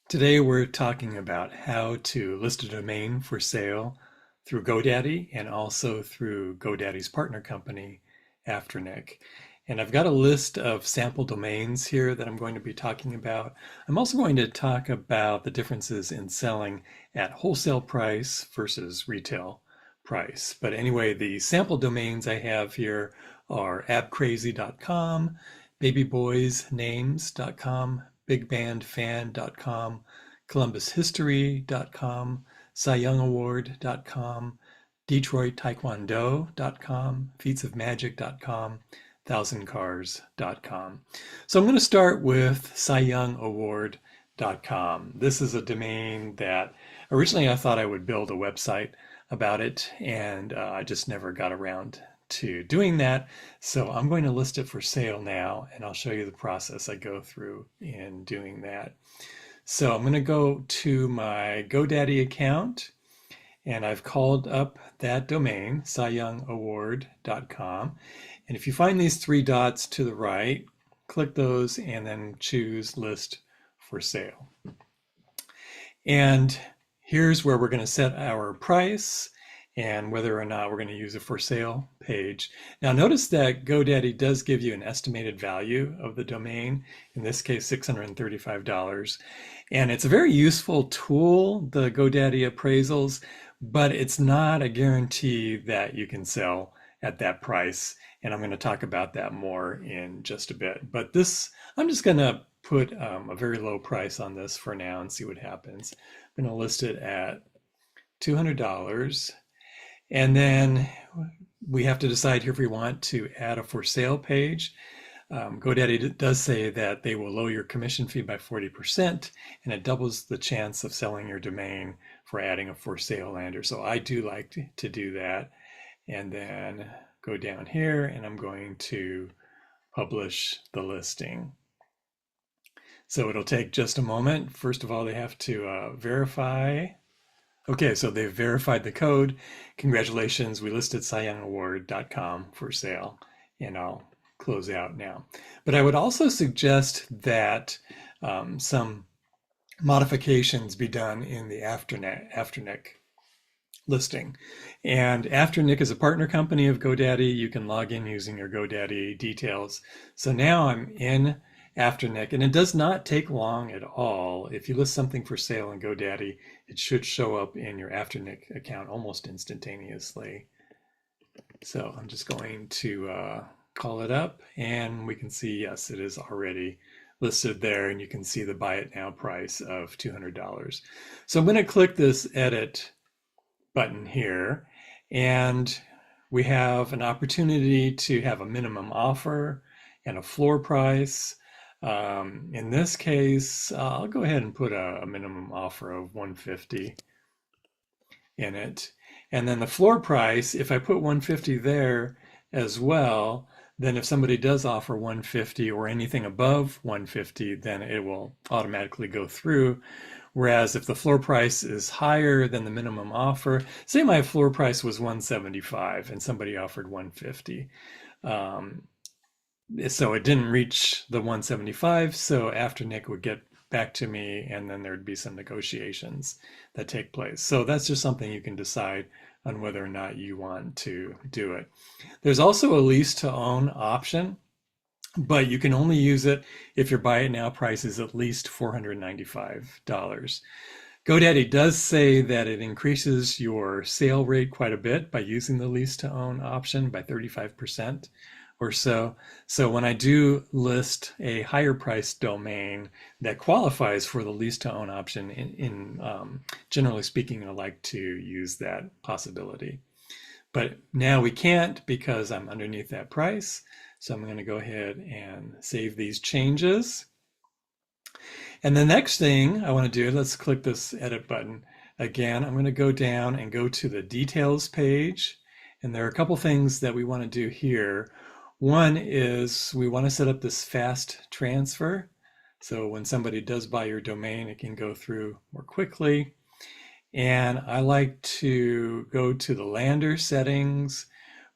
Today we're talking about how to list a domain for sale through GoDaddy and also through GoDaddy's partner company, Afternic. And I've got a list of sample domains here that I'm going to be talking about. I'm also going to talk about the differences in selling at wholesale price versus retail price. But anyway, the sample domains I have here are abcrazy.com, babyboysnames.com, bigbandfan.com, columbushistory.com, cyyoungaward.com, detroittaekwondo.com, featsofmagic.com, thousandcars.com. So I'm going to start with cyyoungaward.com. This is a domain that originally I thought I would build a website about it, and I just never got around to doing that. So I'm going to list it for sale now, and I'll show you the process I go through in doing that. So I'm going to go to my GoDaddy account, and I've called up that domain, cyyoungaward.com. And if you find these three dots to the right, click those and then choose list for sale. And here's where we're going to set our price and whether or not we're going to use a for sale page. Now notice that GoDaddy does give you an estimated value of the domain, in this case $635. And it's a very useful tool, the GoDaddy appraisals, but it's not a guarantee that you can sell at that price. And I'm going to talk about that more in just a bit. But this, I'm just going to put a very low price on this for now and see what happens. I'm going to list it at $200. And then we have to decide here if we want to add a for sale page. GoDaddy does say that they will lower your commission fee by 40%, and it doubles the chance of selling your domain for adding a for sale lander. So I do like to do that. And then go down here, and I'm going to publish the listing. So it'll take just a moment. First of all, they have to verify. Okay, so they've verified the code. Congratulations, we listed cyyoungaward.com for sale, and I'll close out now. But I would also suggest that some modifications be done in the Afternic listing. And Afternic is a partner company of GoDaddy. You can log in using your GoDaddy details. So now I'm in Afternic, and it does not take long at all. If you list something for sale in GoDaddy, it should show up in your Afternic account almost instantaneously. So I'm just going to call it up, and we can see, yes, it is already listed there, and you can see the buy it now price of $200. So I'm going to click this edit button here, and we have an opportunity to have a minimum offer and a floor price. In this case, I'll go ahead and put a minimum offer of $150 in it. And then the floor price, if I put $150 there as well, then if somebody does offer $150 or anything above $150, then it will automatically go through. Whereas if the floor price is higher than the minimum offer, say my floor price was $175 and somebody offered $150. So it didn't reach the $175, so Afternic would get back to me, and then there'd be some negotiations that take place. So that's just something you can decide on whether or not you want to do it. There's also a lease to own option, but you can only use it if your buy it now price is at least $495. GoDaddy does say that it increases your sale rate quite a bit by using the lease to own option by 35% or so. So when I do list a higher priced domain that qualifies for the lease to own option, generally speaking, I like to use that possibility. But now we can't because I'm underneath that price. So I'm going to go ahead and save these changes. And the next thing I want to do, let's click this edit button again. I'm going to go down and go to the details page. And there are a couple things that we want to do here. One is we want to set up this fast transfer. So when somebody does buy your domain, it can go through more quickly. And I like to go to the lander settings.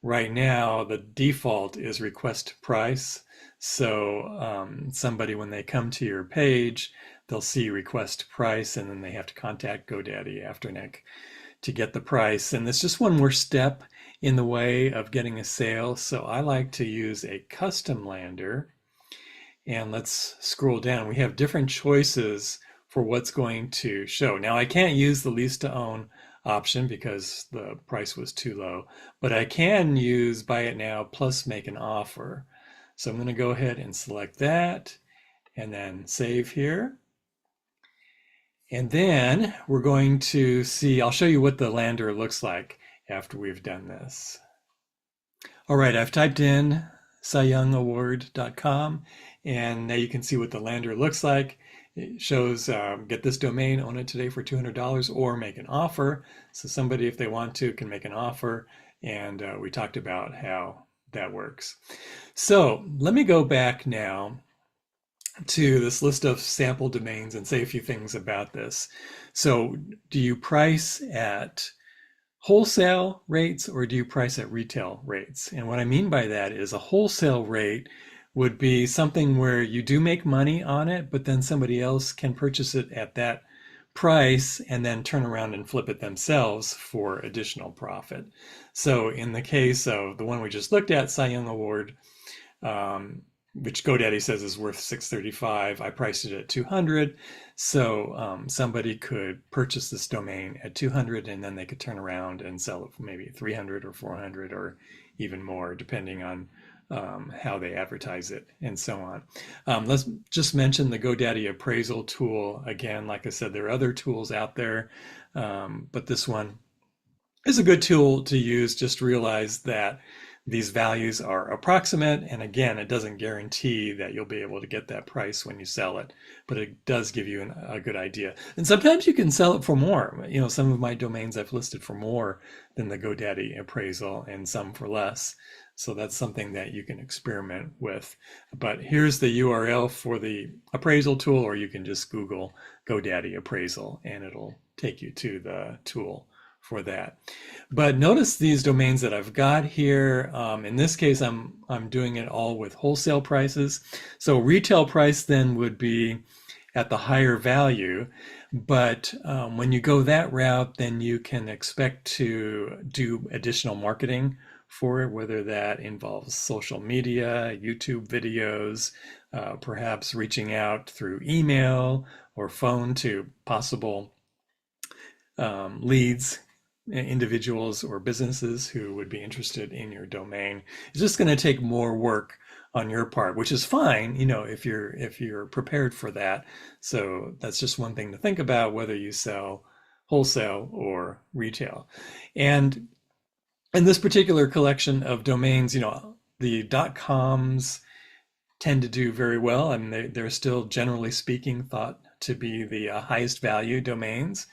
Right now, the default is request price. So somebody, when they come to your page, they'll see request price, and then they have to contact GoDaddy Afternic to get the price. And it's just one more step in the way of getting a sale. So I like to use a custom lander. And let's scroll down. We have different choices for what's going to show. Now I can't use the lease to own option because the price was too low, but I can use buy it now plus make an offer. So I'm going to go ahead and select that and then save here. And then we're going to see, I'll show you what the lander looks like after we've done this. All right, I've typed in cyyoungaward.com, and now you can see what the lander looks like. It shows get this domain, own it today for $200, or make an offer. So somebody, if they want to, can make an offer, and we talked about how that works. So let me go back now to this list of sample domains and say a few things about this. So do you price at wholesale rates or do you price at retail rates? And what I mean by that is a wholesale rate would be something where you do make money on it, but then somebody else can purchase it at that price and then turn around and flip it themselves for additional profit. So in the case of the one we just looked at, Cy Young Award, which GoDaddy says is worth $635. I priced it at $200. So somebody could purchase this domain at $200 and then they could turn around and sell it for maybe $300 or $400 or even more, depending on how they advertise it and so on. Let's just mention the GoDaddy appraisal tool. Again, like I said, there are other tools out there, but this one is a good tool to use. Just realize that these values are approximate, and again, it doesn't guarantee that you'll be able to get that price when you sell it, but it does give you a good idea. And sometimes you can sell it for more. You know, some of my domains I've listed for more than the GoDaddy appraisal, and some for less. So that's something that you can experiment with. But here's the URL for the appraisal tool, or you can just Google GoDaddy appraisal, and it'll take you to the tool for that. But notice these domains that I've got here. In this case, I'm doing it all with wholesale prices. So retail price then would be at the higher value. But when you go that route, then you can expect to do additional marketing for it, whether that involves social media, YouTube videos, perhaps reaching out through email or phone to possible leads, individuals or businesses who would be interested in your domain. It's just going to take more work on your part, which is fine, you know, if you're prepared for that. So that's just one thing to think about, whether you sell wholesale or retail. And in this particular collection of domains, you know, the .coms tend to do very well. I mean, they're still, generally speaking, thought to be the highest value domains.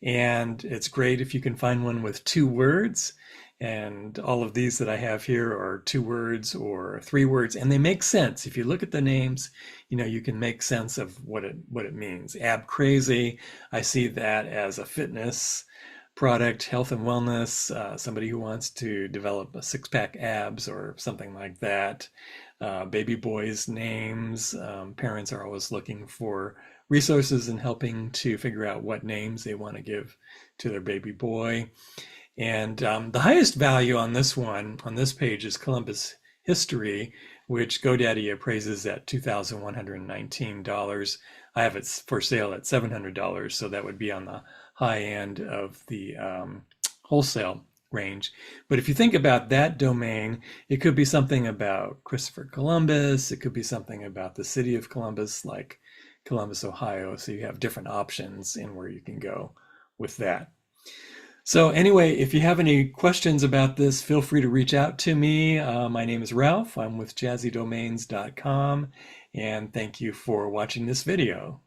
And it's great if you can find one with 2 words. And all of these that I have here are 2 words or 3 words, and they make sense. If you look at the names, you know, you can make sense of what it means. Ab Crazy, I see that as a fitness product, health and wellness, somebody who wants to develop a 6-pack abs or something like that. Baby boys' names, parents are always looking for resources and helping to figure out what names they want to give to their baby boy. And the highest value on this one, on this page, is Columbus history, which GoDaddy appraises at $2,119. I have it for sale at $700, so that would be on the high end of the wholesale range. But if you think about that domain, it could be something about Christopher Columbus. It could be something about the city of Columbus, like Columbus, Ohio. So you have different options in where you can go with that. So anyway, if you have any questions about this, feel free to reach out to me. My name is Ralph. I'm with jazzydomains.com, and thank you for watching this video.